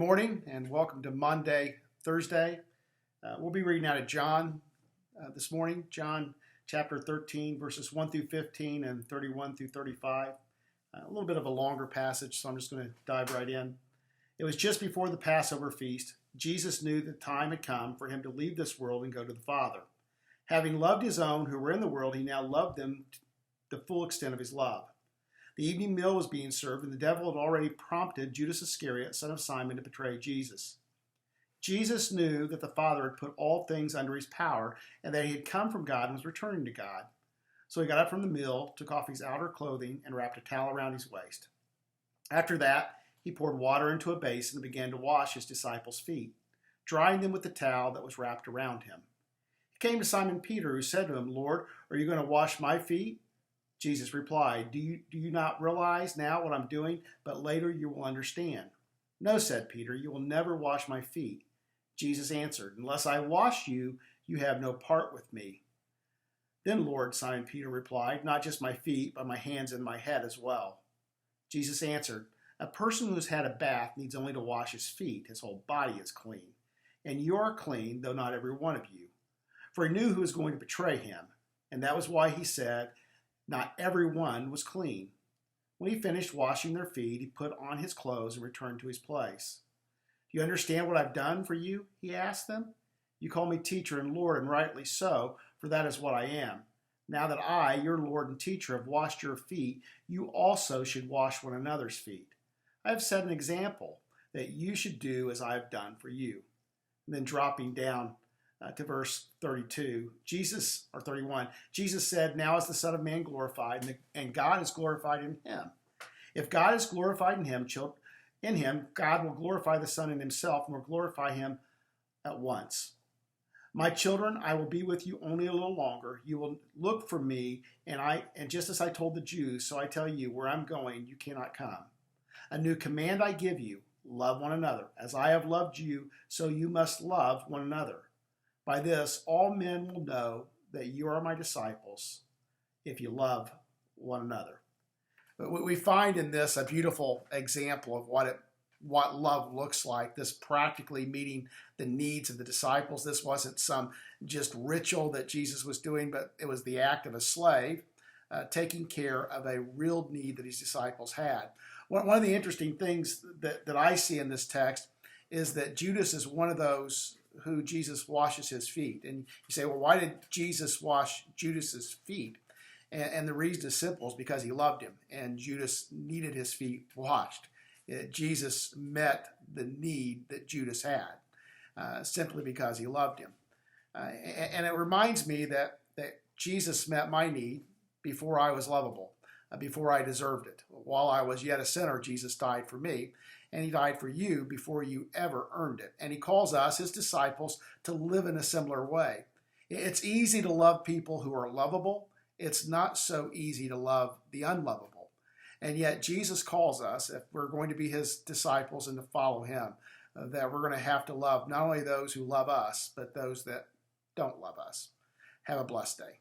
morning and welcome to Thursday. We'll be reading out of John this morning, John chapter 13, verses 1 through 15 and 31 through 35. A little bit of a longer passage, so I'm just going to dive right in. It was just before the Passover feast. Jesus knew the time had come for him to leave this world and go to the Father. Having loved his own who were in the world, he now loved them to the full extent of his love. The evening meal was being served, and the devil had already prompted Judas Iscariot, son of Simon, to betray Jesus. Jesus knew that the Father had put all things under his power, and that he had come from God and was returning to God. So he got up from the meal, took off his outer clothing, and wrapped a towel around his waist. After that, he poured water into a basin and began to wash his disciples' feet, drying them with the towel that was wrapped around him. He came to Simon Peter, who said to him, "Lord, are you going to wash my feet?" Jesus replied, do you not realize now what I'm doing, but later you will understand? "No," said Peter, "you will never wash my feet." Jesus answered, "Unless I wash you, you have no part with me." "Then, Lord," Simon Peter replied, "not just my feet, but my hands and my head as well." Jesus answered, "A person who has had a bath needs only to wash his feet. His whole body is clean. And you are clean, though not every one of you." For he knew who was going to betray him, and that was why he said, not every one was clean. When he finished washing their feet, he put on his clothes and returned to his place. "Do you understand what I've done for you?" he asked them. "You call me teacher and Lord, and rightly so, for that is what I am. Now that I, your Lord and teacher, have washed your feet, you also should wash one another's feet. I have set an example that you should do as I have done for you." And then dropping down to verse 31, Jesus said, "Now is the Son of Man glorified, and God is glorified in him. If God is glorified in him, God will glorify the Son in himself and will glorify him at once. My children, I will be with you only a little longer. You will look for me, and just as I told the Jews, so I tell you, where I'm going, you cannot come. A new command I give you, love one another. As I have loved you, so you must love one another. By this, all men will know that you are my disciples, if you love one another." But we find in this a beautiful example of what love looks like, this practically meeting the needs of the disciples. This wasn't some just ritual that Jesus was doing, but it was the act of a slave taking care of a real need that his disciples had. One of the interesting things that I see in this text is that Judas is one of those who Jesus washes his feet. And you say, well, why did Jesus wash Judas's feet? And the reason is simple, is because he loved him, and Judas needed his feet washed. Jesus met the need that Judas had, simply because he loved him. And it reminds me that Jesus met my need before I was lovable, before I deserved it. While I was yet a sinner, Jesus died for me. And he died for you before you ever earned it. And he calls us, his disciples, to live in a similar way. It's easy to love people who are lovable. It's not so easy to love the unlovable. And yet Jesus calls us, if we're going to be his disciples and to follow him, that we're going to have to love not only those who love us, but those that don't love us. Have a blessed day.